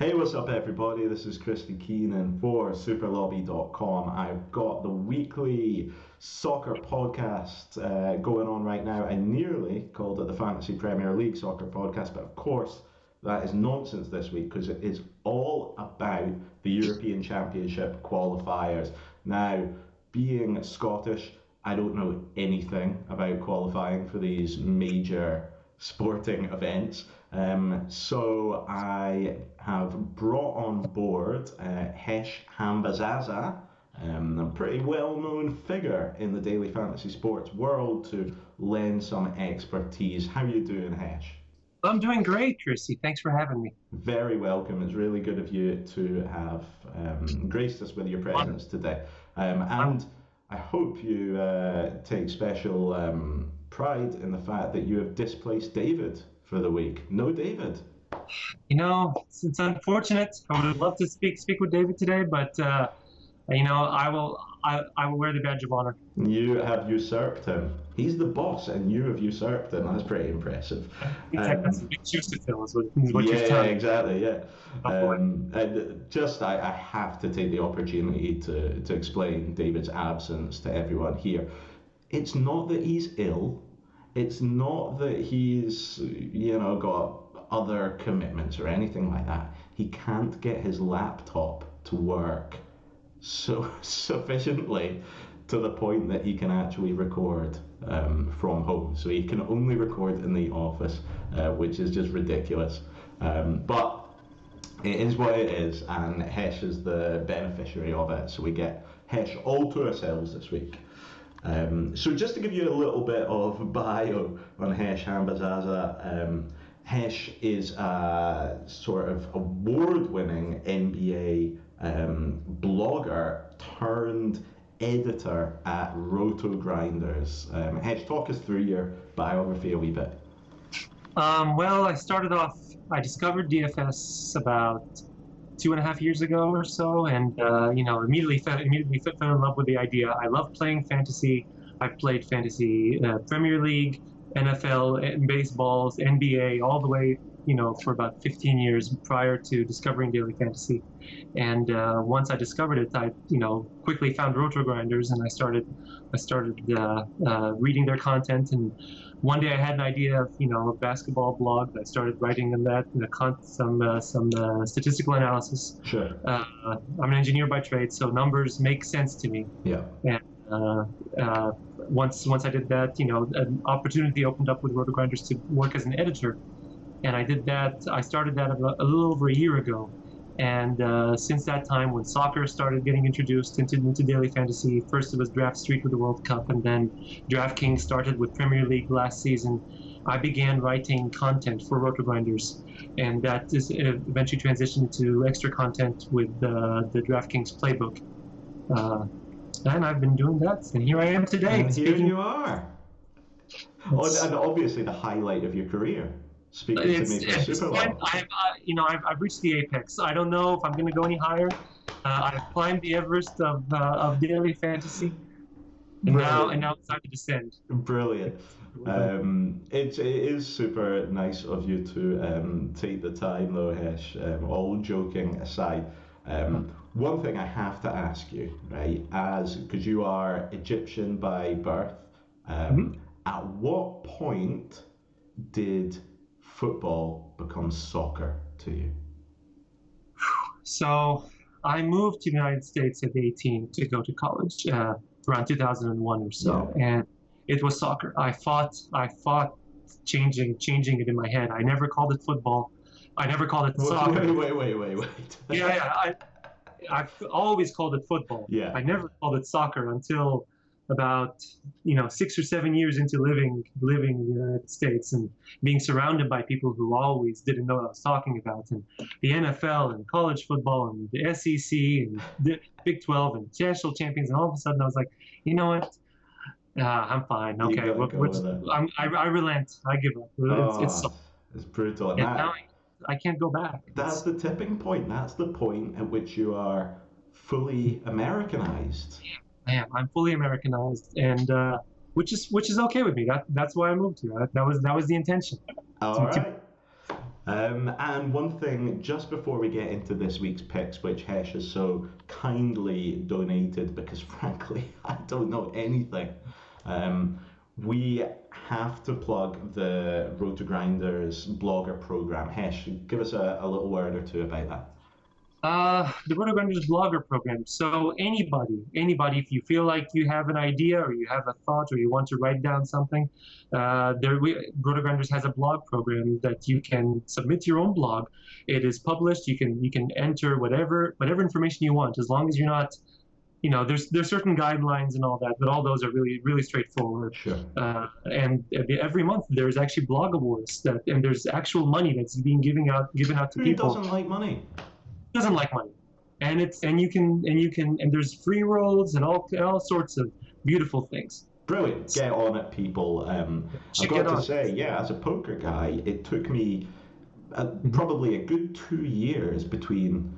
Hey, what's up, everybody? This is Christy Keenan for Superlobby.com. I've got the weekly soccer podcast going on right now. I nearly called it the Fantasy Premier League Soccer Podcast, but of course, that is nonsense this week because it is all about the European Championship qualifiers. Now, being Scottish, I don't know anything about qualifying for these major sporting events. So I have brought on board Hesh Hambazaza, a pretty well-known figure in the daily fantasy sports world, to lend some expertise. How you doing, Hesh? I'm doing great, Christy. Thanks for having me. Very welcome. It's really good of you to have graced us with your presence today. And I hope you take special pride in the fact that you have displaced David for the week. No David. It's unfortunate. I would love to speak with David today, but I will wear the badge of honor. You have usurped him. He's the boss, and you have usurped him. That's pretty impressive. That's a big shoes to fill, is what you're Yeah, telling. exactly. Yeah. I have to take the opportunity to explain David's absence to everyone here. It's not that he's ill. It's not that he's, got other commitments or anything like that. He can't get his laptop to work so sufficiently to the point that he can actually record from home. So he can only record in the office, which is just ridiculous. But it is what it is, and Hesh is the beneficiary of it. So we get Hesh all to ourselves this week. So just to give you a little bit of bio on Hesh Hambazaza, Hesh is a sort of award-winning NBA blogger turned editor at Roto Grinders. Hesh, talk us through your biography a wee bit. Well, I discovered DFS about 2.5 years ago or so, and immediately fell in love with the idea. I love playing fantasy. I've played fantasy Premier League, NFL, baseballs, NBA, all the way, for about 15 years prior to discovering daily fantasy. And once I discovered it, I quickly found Roto Grinders, and I started reading their content. And one day I had an idea of a basketball blog. I started writing in that, some statistical analysis. Sure. I'm an engineer by trade, so numbers make sense to me. Yeah. And once I did that, an opportunity opened up with Roto Grinders to work as an editor, and I did that. I started that a little over a year ago. And since that time, when soccer started getting introduced into daily fantasy, first it was Draft Street with the World Cup, and then DraftKings started with Premier League last season. I began writing content for Roto Grinders, and that is eventually transitioned to extra content with the DraftKings playbook. And I've been doing that, and here I am today. And here you are. And obviously the highlight of your career. Speaking to me for Superlobby. I've reached the apex. I don't know if I'm going to go any higher. I've climbed the Everest of daily fantasy, and now it's time to descend. Brilliant. It is super nice of you to take the time, though, Hesh. All joking aside, one thing I have to ask you, right, because you are Egyptian by birth, at what point did football becomes soccer to you? So I moved to the United States at 18 to go to college, around 2001 or so, and it was soccer. I fought changing it in my head. I never called it football. I never called it soccer. Wait. I've always called it football. Yeah. I never called it soccer until about 6 or 7 years into living in the United States and being surrounded by people who always didn't know what I was talking about, and the NFL and college football and the SEC and the Big 12 and national champions, and all of a sudden I was like, you know what? I'm fine. Okay, I relent. I give up. It's brutal. And now I can't go back. That's the tipping point. That's the point at which you are fully Americanized. Yeah, I'm fully Americanized, and which is okay with me. That's why I moved here. That was the intention. All right. And one thing, just before we get into this week's picks, which Hesh has so kindly donated, because frankly, I don't know anything, we have to plug the Road to Grinders blogger program. Hesh, give us a little word or two about that. The Mondogoal blogger program. So anybody, if you feel like you have an idea or you have a thought or you want to write down something, Mondogoal has a blog program that you can submit your own blog. It is published. You can enter whatever information you want, as long as you're not, there's certain guidelines and all that, but all those are really straightforward. Sure. And every month there's actually blog awards and there's actual money that's being given out to people. Who doesn't like money? Doesn't like money, and there's free rolls and all sorts of beautiful things. Brilliant. Get on it, people. I've got to say, yeah, as a poker guy, it took me probably a good 2 years between,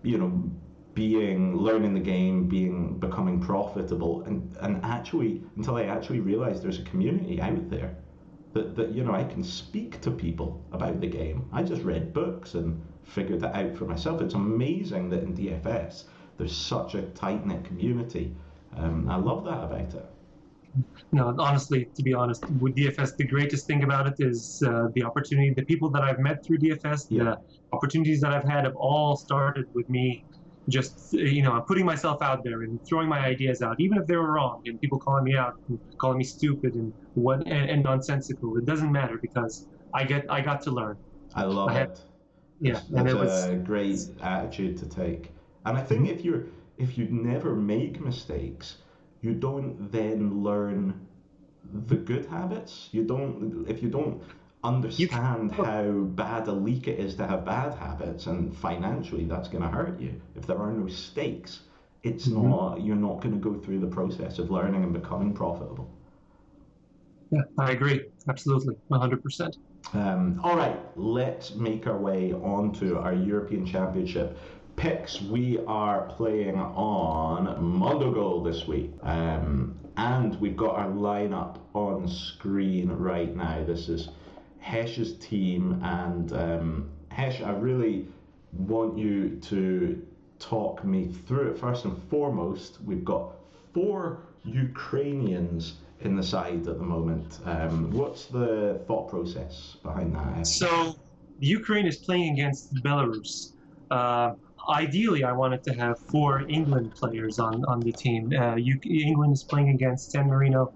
learning the game, becoming profitable, and actually until I actually realized there's a community out there that I can speak to people about the game. I just read books and figured that out for myself. It's amazing that in DFS there's such a tight-knit community. I love that about it. No, honestly, to be honest, with DFS, the greatest thing about it is the opportunity. The people that I've met through DFS, the opportunities that I've had have all started with me just putting myself out there and throwing my ideas out, even if they were wrong, and people calling me out and calling me stupid and nonsensical. It doesn't matter, because I got to learn. I love it. Yeah, and it was a great attitude to take. And I think if you never make mistakes, you don't then learn the good habits. If you don't understand how bad a leak it is to have bad habits, and financially that's going to hurt you. If there are no stakes, it's not. You're not going to go through the process of learning and becoming profitable. Yeah, I agree. Absolutely, 100%. All right, let's make our way on to our European Championship picks. We are playing on Mondogoal this week, and we've got our lineup on screen right now. This is Hesh's team, and Hesh, I really want you to talk me through it. First and foremost, we've got 4 Ukrainians in the side at the moment. What's the thought process behind that? So Ukraine is playing against Belarus. Ideally, I wanted to have 4 England players on the team. England is playing against San Marino,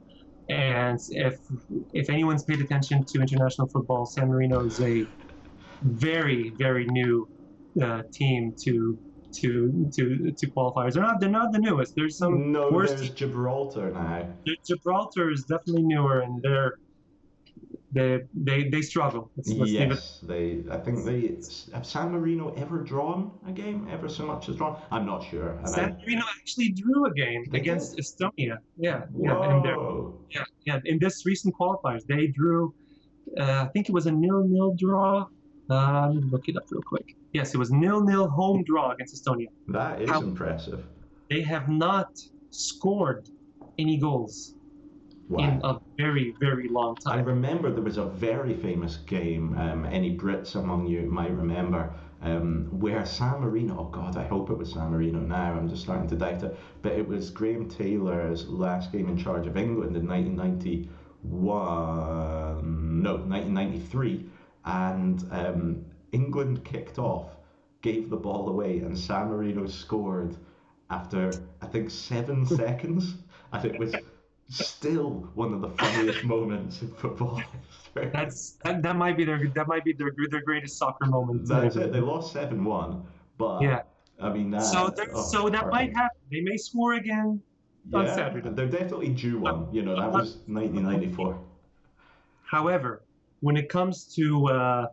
and if anyone's paid attention to international football, San Marino is a very new team to qualifiers. They're not the newest. There's some there's Gibraltar now. Gibraltar is definitely newer, and they struggle. Yes, I think have San Marino ever drawn a game? Ever so much as drawn? I'm not sure. San Marino actually drew a game against Estonia. Yeah. In this recent qualifiers, they drew. I think it was a 0-0 draw. Let me look it up real quick. Yes, it was 0-0 home draw against Estonia. That is impressive. They have not scored any goals in a very long time. I remember there was a very famous game, any Brits among you might remember, where San Marino, oh God, I hope it was San Marino now, I'm just starting to doubt it, but it was Graham Taylor's last game in charge of England in 1993, and England kicked off, gave the ball away, and San Marino scored after, I think, 7 seconds, and it was still one of the funniest moments in football. That might be their greatest soccer moment. That's it. They lost 7-1, but yeah. I mean that. So that might happen. They may score again on Saturday. They're definitely due one. That was 1994. However, when it comes to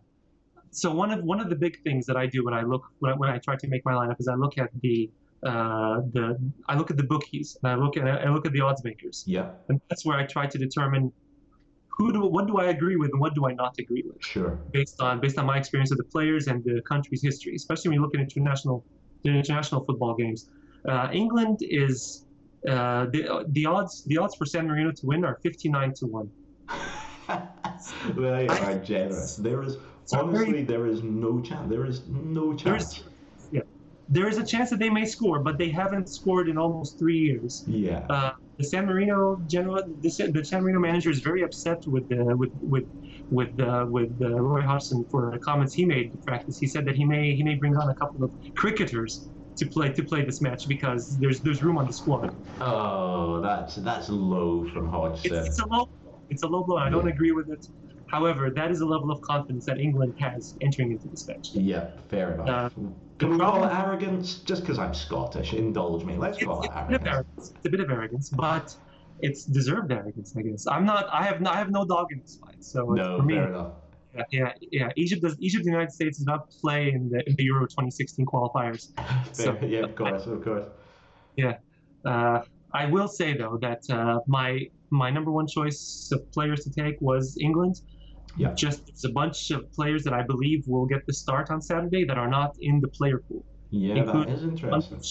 so one of the big things that I do when I try to make my lineup is I look at the bookies, and I look at the odds makers. Yeah. And that's where I try to determine what do I agree with and what do I not agree with. Sure. Based on my experience with the players and the country's history, especially when you look at international football games. England is the odds for San Marino to win are 59-1. They are generous. There is honestly, there is no chance. There is no chance. There is a chance that they may score, but they haven't scored in almost 3 years. Yeah. The San Marino the San Marino manager is very upset with Roy Hodgson for the comments he made in practice. He said that he may bring on a couple of cricketers to play this match because there's room on the squad. Oh, that's low from Hodgson. It's a low blow. I don't agree with it. However, that is a level of confidence that England has entering into this match. Yeah, fair enough. Can we call it arrogance? Just because I'm Scottish, indulge me. Let's call it arrogance. It's a bit of arrogance, but it's deserved arrogance, I guess. I have no dog in this fight. So no, for me, fair enough. Yeah. Egypt, the United States does not play in the Euro 2016 qualifiers. So, yeah, of course. Yeah. I will say though that my number one choice of players to take was England. Yeah. Just there's a bunch of players that I believe will get the start on Saturday that are not in the player pool. Yeah, that is interesting.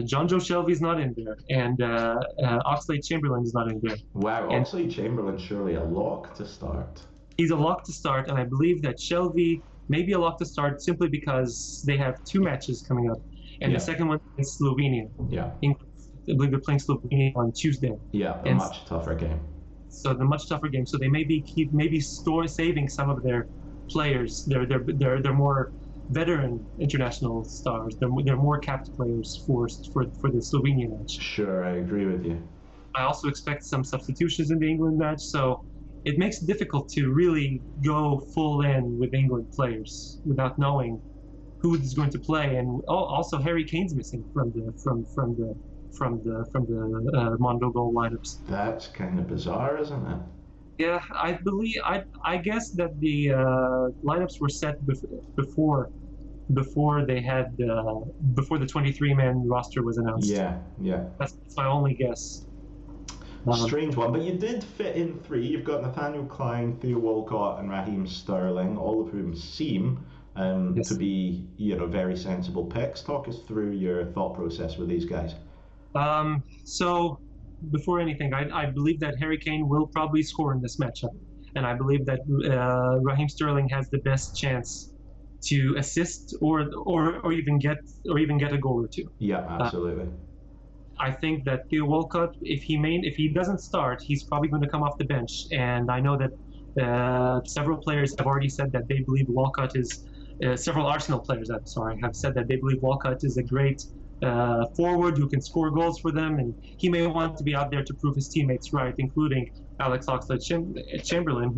John Joe Shelby's not in there, and Oxlade-Chamberlain is not in there. Wow, Oxlade-Chamberlain's surely a lock to start. He's a lock to start, and I believe that Shelby may be a lock to start simply because they have 2 matches coming up, and the second one is Slovenia. Yeah. I believe they're playing Slovenia on Tuesday. Yeah, a much tougher game. So the much tougher game. So they may be saving some of their players. They're more veteran international stars. They're more capped players for the Slovenia match. Sure, I agree with you. I also expect some substitutions in the England match. So it makes it difficult to really go full in with England players without knowing who is going to play. And also Harry Kane's missing from the Mondogoal lineups. That's kind of bizarre, isn't it? Yeah, I guess that the lineups were set before the 23-man roster was announced. Yeah. That's my only guess. Strange one, but you did fit in 3. You've got Nathaniel Clyne, Theo Walcott, and Raheem Sterling, all of whom seem to be very sensible picks. Talk us through your thought process with these guys. So before anything, I believe that Harry Kane will probably score in this matchup, and I believe that Raheem Sterling has the best chance to assist or even get a goal or 2. Yeah, absolutely. I think that Theo Walcott, if he doesn't start, he's probably going to come off the bench, and I know that several players have already said that they believe Walcott is. Several Arsenal players, have said that they believe Walcott is a great forward who can score goals for them, and he may want to be out there to prove his teammates right, including Alex Oxlade-Chamberlain,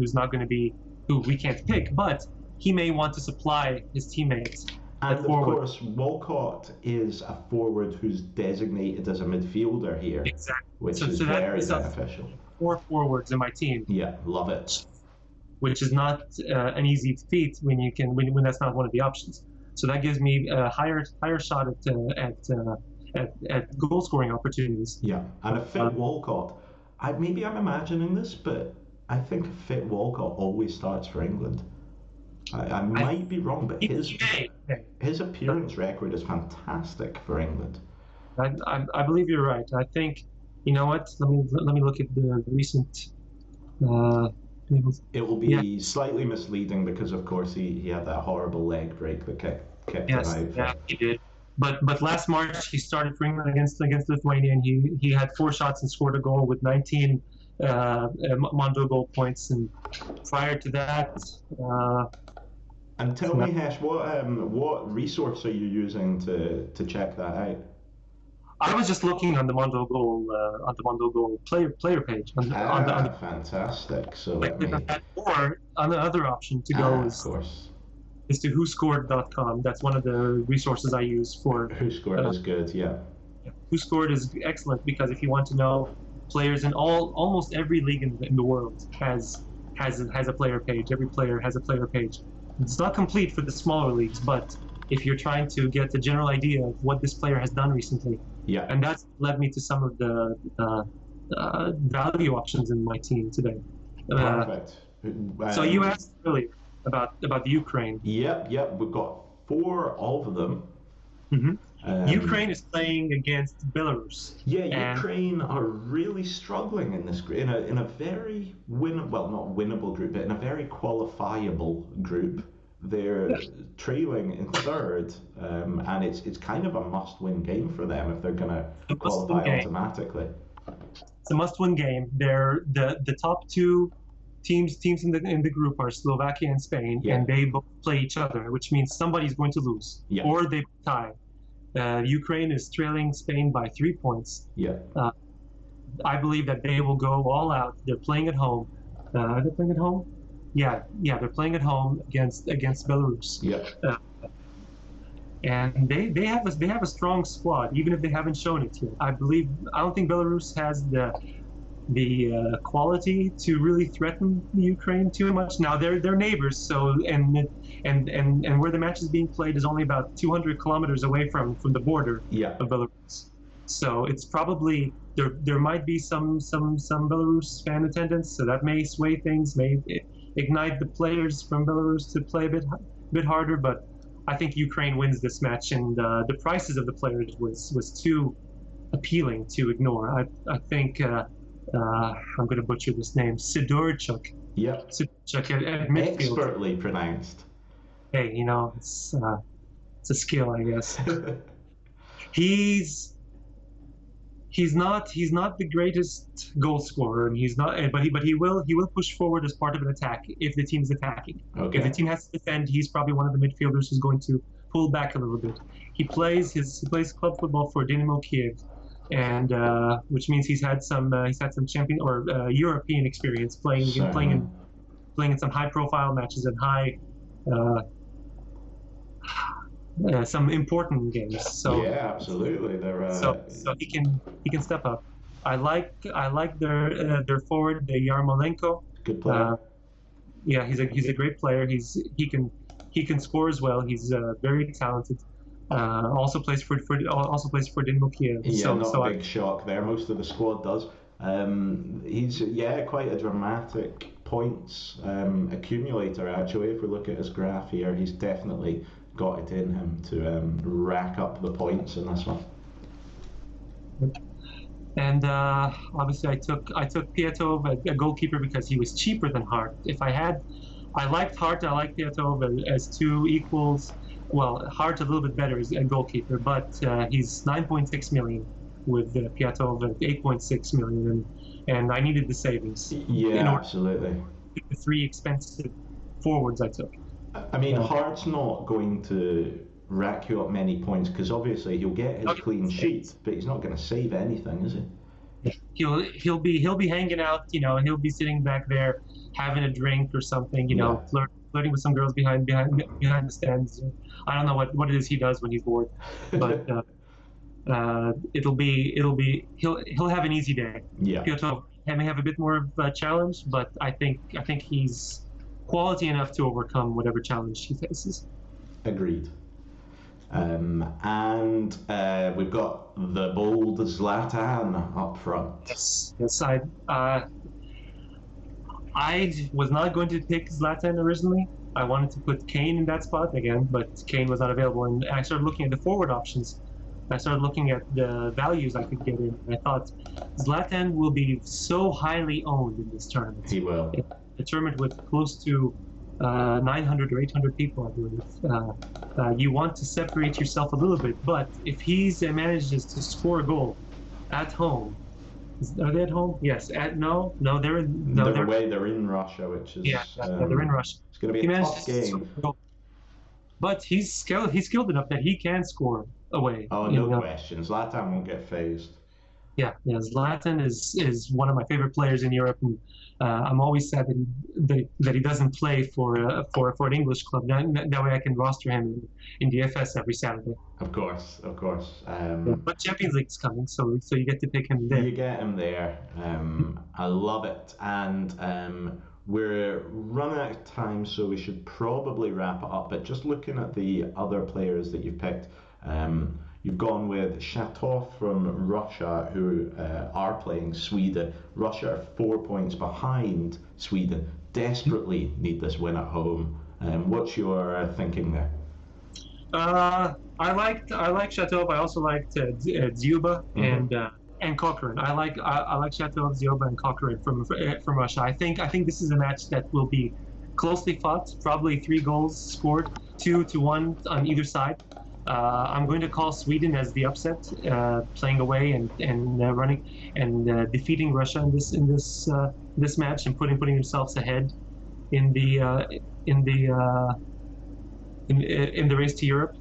who we can't pick, but he may want to supply his teammates. And of course, Walcott is a forward who's designated as a midfielder here, exactly. which is very beneficial. 4 forwards in my team. Yeah, love it. Which is not an easy feat when that's not one of the options. So that gives me a higher shot at goal scoring opportunities. Yeah, and a fit Walcott. I'm imagining this, but I think a fit Walcott always starts for England. I might be wrong, but his appearance record is fantastic for England. I believe you're right. I think, you know what? Let me look at the recent. It will be slightly misleading because, of course, he had that horrible leg break that kept him out. Yeah, he did. But last March he started for England against Lithuania, and he had 4 shots and scored a goal with 19 Mondogoal points. And prior to that. And tell me, Hesh, what resource are you using to check that out? I was just looking on the Mondogoal player page. Fantastic. So or another option to go is to whoscored.com. That's one of the resources I use for. WhoScored is good, yeah. WhoScored is excellent because if you want to know players in almost every league in the world has a player page. Every player has a player page. It's not complete for the smaller leagues, but if you're trying to get a general idea of what this player has done recently. Yeah. And that's led me to some of the value options in my team today. Perfect. So you asked earlier about the Ukraine. Yep. We've got 4 of them. Mm-hmm. Ukraine is playing against Belarus. Yeah, Ukraine are really struggling in this in a very not winnable group, but in a very qualifiable group. They're trailing in third, and it's kind of a must-win game for them if they're going to qualify automatically. It's a must-win game. They're the top two teams in the group are Slovakia and Spain, and they both play each other, which means somebody's going to lose, or they tie. Ukraine is trailing Spain by 3 points. I believe that they will go all out. They're playing at home. Are they playing at home? Yeah, they're playing at home against Belarus. And they have a strong squad, even if they haven't shown it yet. I don't think Belarus has the quality to really threaten Ukraine too much. Now they're neighbors, so and where the match is being played is only about 200 kilometers away from the border of Belarus. So it's probably there might be some Belarus fan attendance, so that may sway things, may ignite the players from Belarus to play a bit harder. But I think Ukraine wins this match, and the prices of the players was too appealing to ignore. I think. I'm going to butcher this name. Sydorchuk. Sydorchuk at midfield. Expertly pronounced. Hey, it's a skill, I guess. He's not the greatest goal scorer, and he's not. But he will push forward as part of an attack if the team's attacking. If the team has to defend, he's probably one of the midfielders who's going to pull back a little bit. He plays club football for Dynamo Kiev. And which means he's had some champion or European experience playing in some high-profile matches and some important games. So absolutely, so he can step up. I like their forward, the Yarmolenko. Good player. He's a great player. He can score as well. He's very talented. Also plays for Dynamo Kiev. Not a big shock there. Most of the squad does. He's quite a dramatic points accumulator actually. If we look at his graph here, he's definitely got it in him to rack up the points in this one. And obviously, I took Pyatov, a goalkeeper, because he was cheaper than Hart. I liked Hart. I like Pyatov as two equals. Well, Hart a little bit better as a goalkeeper, but he's 9.6 million with Pyatov at 8.6 million, and I needed the savings. Absolutely. The three expensive forwards I took. I mean, Hart's not going to rack you up many points because obviously he'll get his clean sheet, but he's not going to save anything, is he? He'll be hanging out, and he'll be sitting back there having a drink or something, flirting with some girls behind the stands. I don't know what it is he does when he's bored, but he'll have an easy day. Pyotov may have a bit more of a challenge, but I think he's quality enough to overcome whatever challenge he faces. Agreed. And we've got the bold Zlatan up front. Yes. I was not going to pick Zlatan originally. I wanted to put Kane in that spot again, but Kane was not available. And I started looking at the forward options. I started looking at the values I could get in. I thought Zlatan will be so highly owned in this tournament. He will. A tournament with close to 900 or 800 people, I believe. You want to separate yourself a little bit, but if he manages to score a goal at home, are they at home? Yes. They're away. They're in Russia, which is they're in Russia. It's going to be a tough game. But he's skilled enough that he can score away. Oh, no question. Zlatan won't get phased. Yeah. Zlatan is one of my favorite players in Europe, and I'm always sad that he doesn't play for an English club. That way I can roster him in DFS every Saturday. Of course. But Champions League's coming, so you get to pick him there. You get him there. I love it, and we're running out of time, so we should probably wrap it up. But just looking at the other players that you've picked. You've gone with Shatov from Russia, who are playing Sweden. Russia are 4 points behind Sweden. Desperately need this win at home. What's your thinking there? I liked Shatov. I also liked Dzyuba and Cochrane. I like Shatov, Dzyuba, and Cochrane from Russia. I think this is a match that will be closely fought. Probably 3 goals scored, 2-1 on either side. I'm going to call Sweden as the upset, playing away and running and defeating Russia in this match and putting themselves ahead in the race to Europe.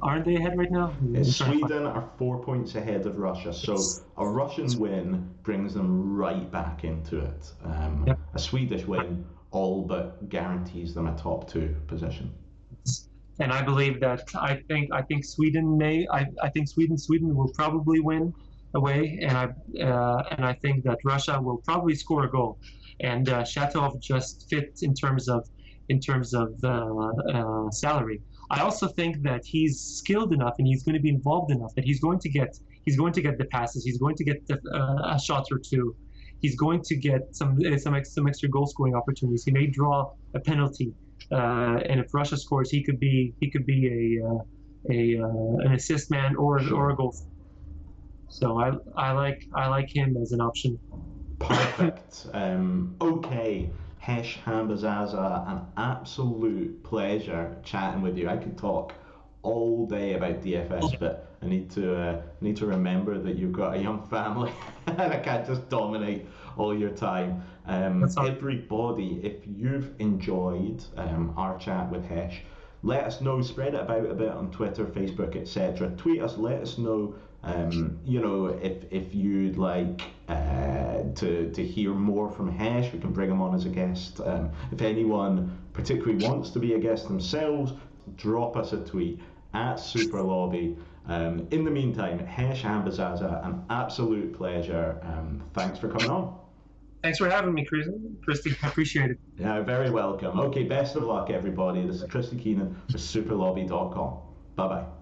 Aren't they ahead right now? Sweden are 4 points ahead of Russia, so a Russian win brings them right back into it. Yep. A Swedish win all but guarantees them a top 2 position. And I believe that I think Sweden will probably win away, and I think that Russia will probably score a goal, and Shatov just fits in terms of salary. I also think that he's skilled enough and he's going to be involved enough that he's going to get the passes, he's going to get a shot or 2, he's going to get some extra goal scoring opportunities. He may draw a penalty. And if Russia scores, he could be an assist man or a goal. So I like him as an option. Perfect. Okay, Hesh Hambazaza, an absolute pleasure chatting with you. I could talk all day about DFS, but I need to remember that you've got a young family and I can't just dominate all your time. Everybody, if you've enjoyed our chat with Hesh, let us know, spread it about a bit on Twitter, Facebook, etc. Tweet us, let us know if you'd like to hear more from Hesh. We can bring him on as a guest. If anyone particularly wants to be a guest themselves, drop us a tweet at Superlobby. In the meantime, Hesh Hambazaza, an absolute pleasure. Thanks for coming on. Thanks for having me, Christy. I appreciate it. Yeah, very welcome. Okay, best of luck, everybody. This is Christy Keenan for Superlobby.com. Bye-bye.